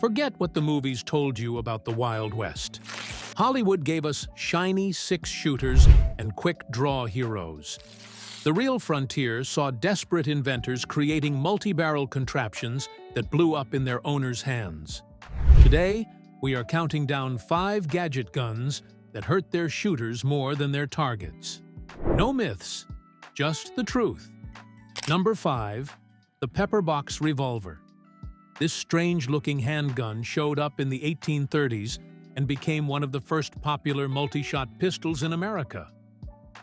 Forget what the movies told you about the Wild West. Hollywood gave us shiny six-shooters and quick-draw heroes. The real frontier saw desperate inventors creating multi-barrel contraptions that blew up in their owners' hands. Today, we are counting down 5 gadget guns that hurt their shooters more than their targets. No myths, just the truth. Number 5. The pepperbox revolver. This strange-looking handgun showed up in the 1830s and became one of the first popular multi-shot pistols in America.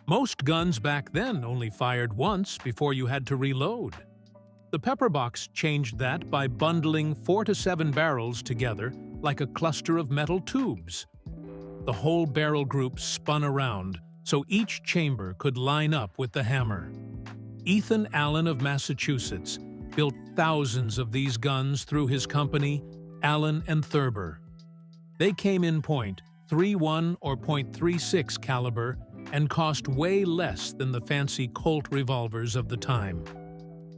Most guns back then only fired once before you had to reload. The pepperbox changed that by bundling 4 to 7 barrels together like a cluster of metal tubes. The whole barrel group spun around, so each chamber could line up with the hammer. Ethan Allen of Massachusetts built thousands of these guns through his company, Allen and Thurber. They came in .31 or .36 caliber and cost way less than the fancy Colt revolvers of the time.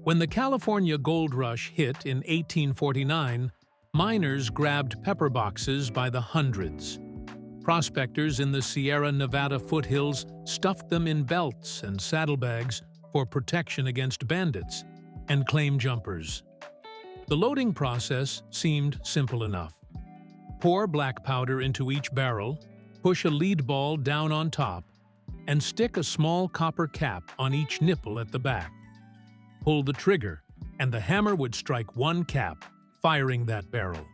When the California gold rush hit in 1849, miners grabbed pepperboxes by the hundreds. Prospectors in the Sierra Nevada foothills stuffed them in belts and saddlebags for protection against bandits and claim jumpers. The loading process seemed simple enough. Pour black powder into each barrel, push a lead ball down on top, and stick a small copper cap on each nipple at the back. Pull the trigger, and the hammer would strike one cap, firing that barrel.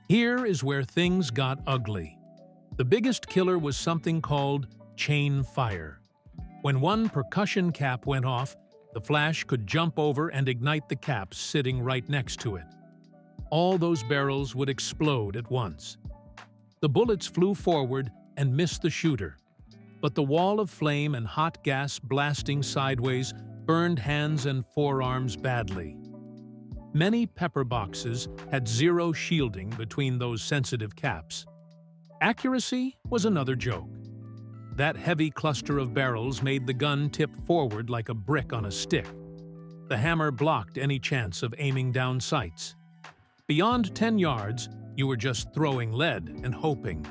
Here is where things got ugly. The biggest killer was something called chain fire. When one percussion cap went off, the flash could jump over and ignite the caps sitting right next to it. All those barrels would explode at once. The bullets flew forward and missed the shooter, but the wall of flame and hot gas blasting sideways burned hands and forearms badly. Many pepperboxes had zero shielding between those sensitive caps. Accuracy was another joke. That heavy cluster of barrels made the gun tip forward like a brick on a stick. The hammer blocked any chance of aiming down sights. Beyond 10 yards, you were just throwing lead and hoping.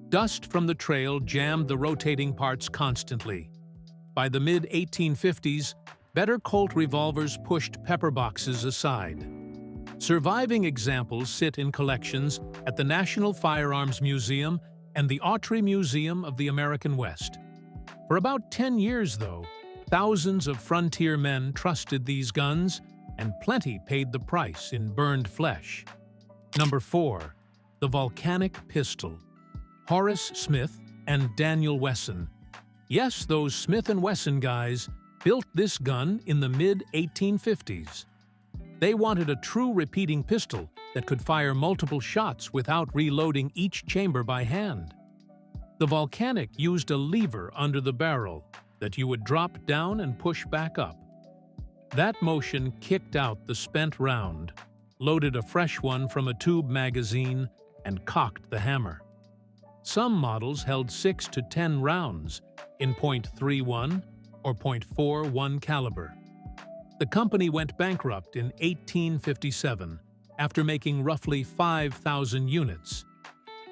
Dust from the trail jammed the rotating parts constantly. By the mid-1850s, better Colt revolvers pushed pepperboxes aside. Surviving examples sit in collections at the National Firearms Museum and the Autry Museum of the American West. For about 10 years, though, thousands of frontier men trusted these guns, and plenty paid the price in burned flesh. Number 4. The volcanic pistol. Horace Smith and Daniel Wesson. Yes, those Smith & Wesson guys built this gun in the mid-1850s. They wanted a true repeating pistol that could fire multiple shots without reloading each chamber by hand. The volcanic used a lever under the barrel that you would drop down and push back up. That motion kicked out the spent round, loaded a fresh one from a tube magazine, and cocked the hammer. Some models held 6 to 10 rounds in .31 or .41 caliber. The company went bankrupt in 1857 after making roughly 5,000 units.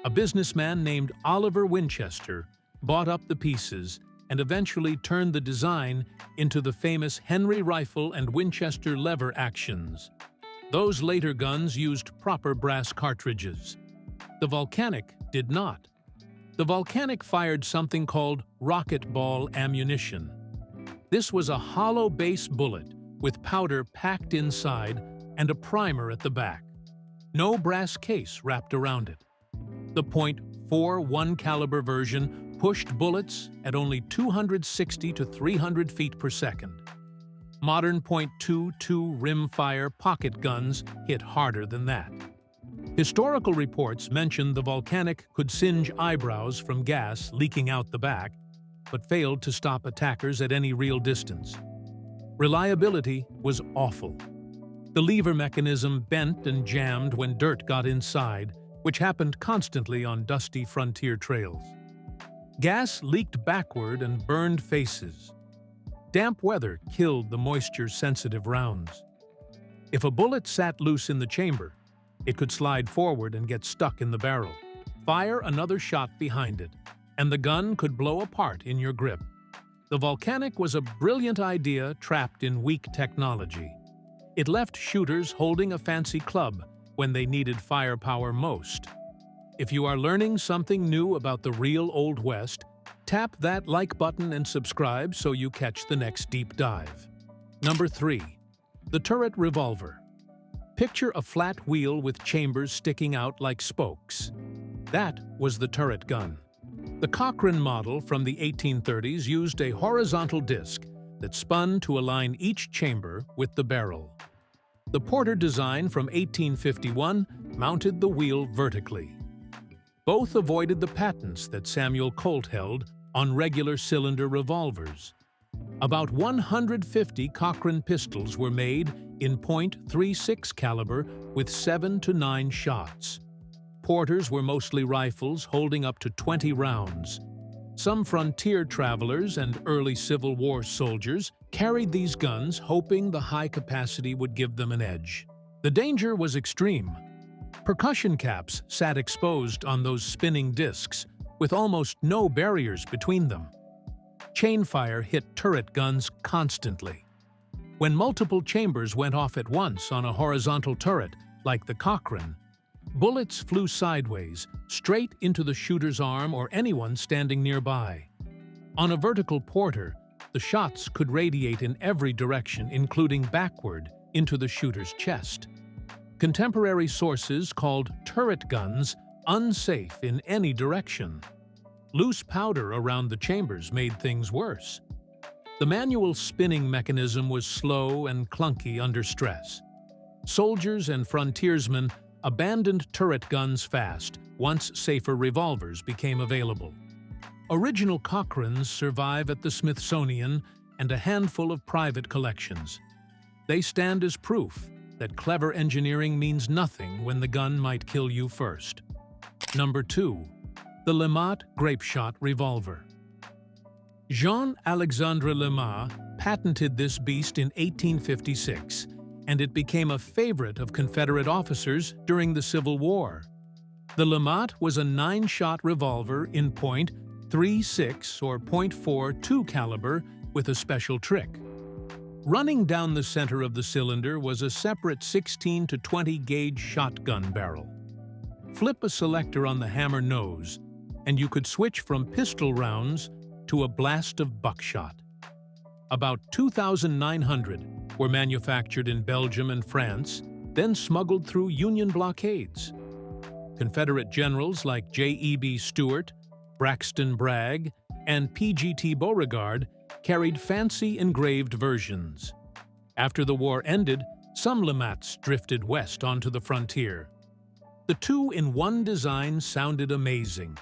A businessman named Oliver Winchester bought up the pieces and eventually turned the design into the famous Henry rifle and Winchester lever actions. Those later guns used proper brass cartridges. The volcanic did not. The volcanic fired something called rocket ball ammunition. This was a hollow base bullet with powder packed inside and a primer at the back. No brass case wrapped around it. The .41 caliber version pushed bullets at only 260 to 300 feet per second. Modern .22 rimfire pocket guns hit harder than that. Historical reports mention the volcanic could singe eyebrows from gas leaking out the back, but failed to stop attackers at any real distance. Reliability was awful. The lever mechanism bent and jammed when dirt got inside, which happened constantly on dusty frontier trails. Gas leaked backward and burned faces. Damp weather killed the moisture-sensitive rounds. If a bullet sat loose in the chamber, It could slide forward and get stuck in the barrel. Fire another shot behind it, and the gun could blow apart in your grip. The volcanic was a brilliant idea trapped in weak technology. It left shooters holding a fancy club when they needed firepower most. If you are learning something new about the real Old West, tap that like button and subscribe so you catch the next deep dive. Number 3. The turret revolver. Picture a flat wheel with chambers sticking out like spokes. That was the turret gun. The Cochrane model from the 1830s used a horizontal disc that spun to align each chamber with the barrel. The Porter design from 1851 mounted the wheel vertically. Both avoided the patents that Samuel Colt held on regular cylinder revolvers. About 150 Cochrane pistols were made in .36 caliber with 7 to 9 shots. Porters were mostly rifles holding up to 20 rounds. Some frontier travelers and early Civil War soldiers carried these guns hoping the high capacity would give them an edge. The danger was extreme. Percussion caps sat exposed on those spinning discs, with almost no barriers between them. Chain fire hit turret guns constantly. When multiple chambers went off at once on a horizontal turret, like the Cochrane, bullets flew sideways, straight into the shooter's arm or anyone standing nearby. On a vertical Porter, the shots could radiate in every direction, including backward, into the shooter's chest. Contemporary sources called turret guns unsafe in any direction. Loose powder around the chambers made things worse. The manual spinning mechanism was slow and clunky under stress. Soldiers and frontiersmen abandoned turret guns fast once safer revolvers became available. Original Cochranes survive at the Smithsonian and a handful of private collections. They stand as proof that clever engineering means nothing when the gun might kill you first. Number 2. The LeMat grapeshot revolver. Jean-Alexandre LeMat patented this beast in 1856, and it became a favorite of Confederate officers during the Civil War. The Lamatt was a 9-shot revolver in .36 or .42 caliber with a special trick. Running down the center of the cylinder was a separate 16 to 20 gauge shotgun barrel. Flip a selector on the hammer nose, and you could switch from pistol rounds to a blast of buckshot. About 2,900 were manufactured in Belgium and France, then smuggled through Union blockades. Confederate generals like J.E.B. Stuart, Braxton Bragg, and P.G.T. Beauregard carried fancy engraved versions. After the war ended, some Lamats drifted west onto the frontier. The two-in-one design sounded amazing.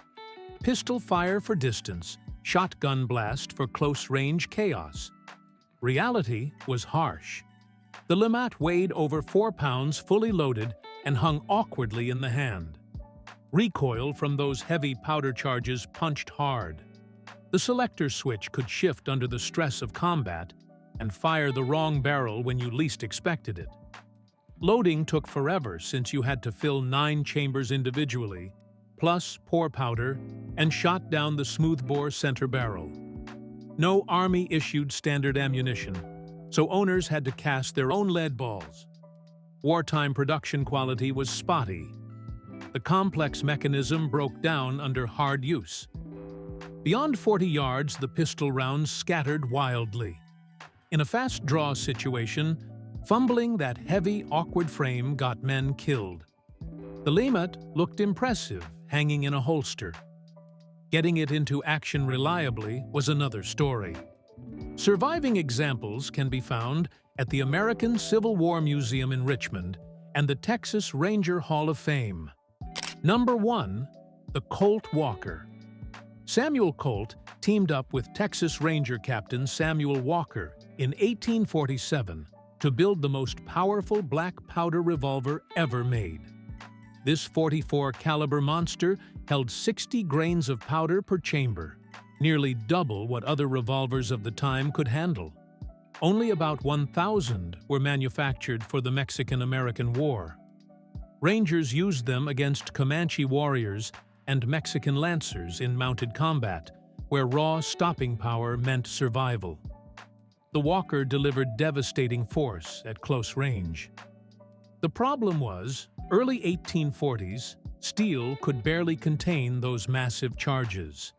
Pistol fire for distance, shotgun blast for close-range chaos. Reality was harsh. The Lamatt weighed over 4 pounds fully loaded and hung awkwardly in the hand. Recoil from those heavy powder charges punched hard. The selector switch could shift under the stress of combat and fire the wrong barrel when you least expected it. Loading took forever since you had to fill 9 chambers individually, plus pour powder, and shot down the smoothbore center barrel. No Army-issued standard ammunition, so owners had to cast their own lead balls. Wartime production quality was spotty. The complex mechanism broke down under hard use. Beyond 40 yards, the pistol rounds scattered wildly. In a fast draw situation, fumbling that heavy, awkward frame got men killed. The Lamatt looked impressive, hanging in a holster. Getting it into action reliably was another story. Surviving examples can be found at the American Civil War Museum in Richmond and the Texas Ranger Hall of Fame. Number 1. The Colt Walker. Samuel Colt teamed up with Texas Ranger Captain Samuel Walker in 1847 to build the most powerful black powder revolver ever made. This .44 caliber monster held 60 grains of powder per chamber, nearly double what other revolvers of the time could handle. Only about 1,000 were manufactured for the Mexican-American War. Rangers used them against Comanche warriors and Mexican lancers in mounted combat, where raw stopping power meant survival. The Walker delivered devastating force at close range. The problem was, early 1840s, steel could barely contain those massive charges.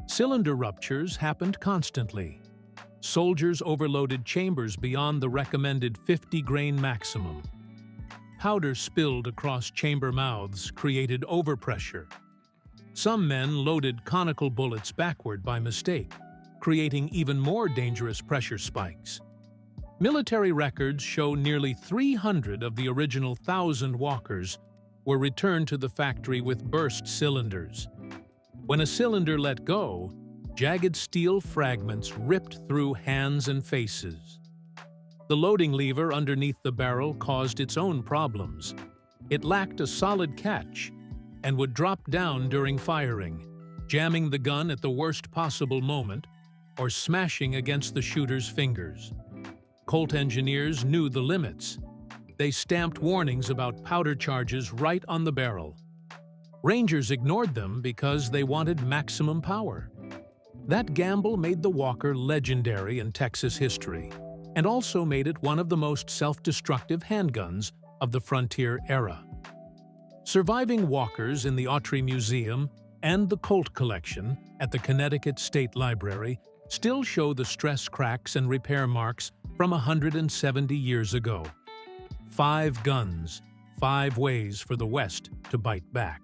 Cylinder ruptures happened constantly. Soldiers overloaded chambers beyond the recommended 50-grain maximum. Powder spilled across chamber mouths created overpressure. Some men loaded conical bullets backward by mistake, creating even more dangerous pressure spikes. Military records show nearly 300 of the original 1,000 Walkers were returned to the factory with burst cylinders. When a cylinder let go, jagged steel fragments ripped through hands and faces. The loading lever underneath the barrel caused its own problems. It lacked a solid catch and would drop down during firing, jamming the gun at the worst possible moment or smashing against the shooter's fingers. Colt engineers knew the limits. They stamped warnings about powder charges right on the barrel. Rangers ignored them because they wanted maximum power. That gamble made the Walker legendary in Texas history, and also made it one of the most self-destructive handguns of the frontier era. Surviving Walkers in the Autry Museum and the Colt collection at the Connecticut State Library still show the stress cracks and repair marks from 170 years ago. 5 guns, 5 ways for the West to bite back.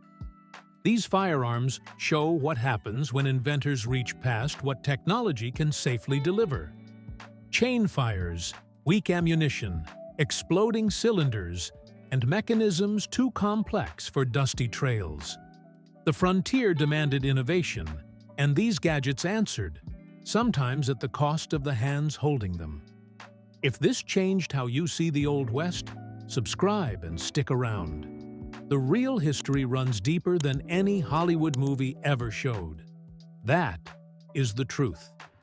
These firearms show what happens when inventors reach past what technology can safely deliver. Chain fires, weak ammunition, exploding cylinders, and mechanisms too complex for dusty trails. The frontier demanded innovation, and these gadgets answered, sometimes at the cost of the hands holding them. If this changed how you see the Old West, subscribe and stick around. The real history runs deeper than any Hollywood movie ever showed. That is the truth.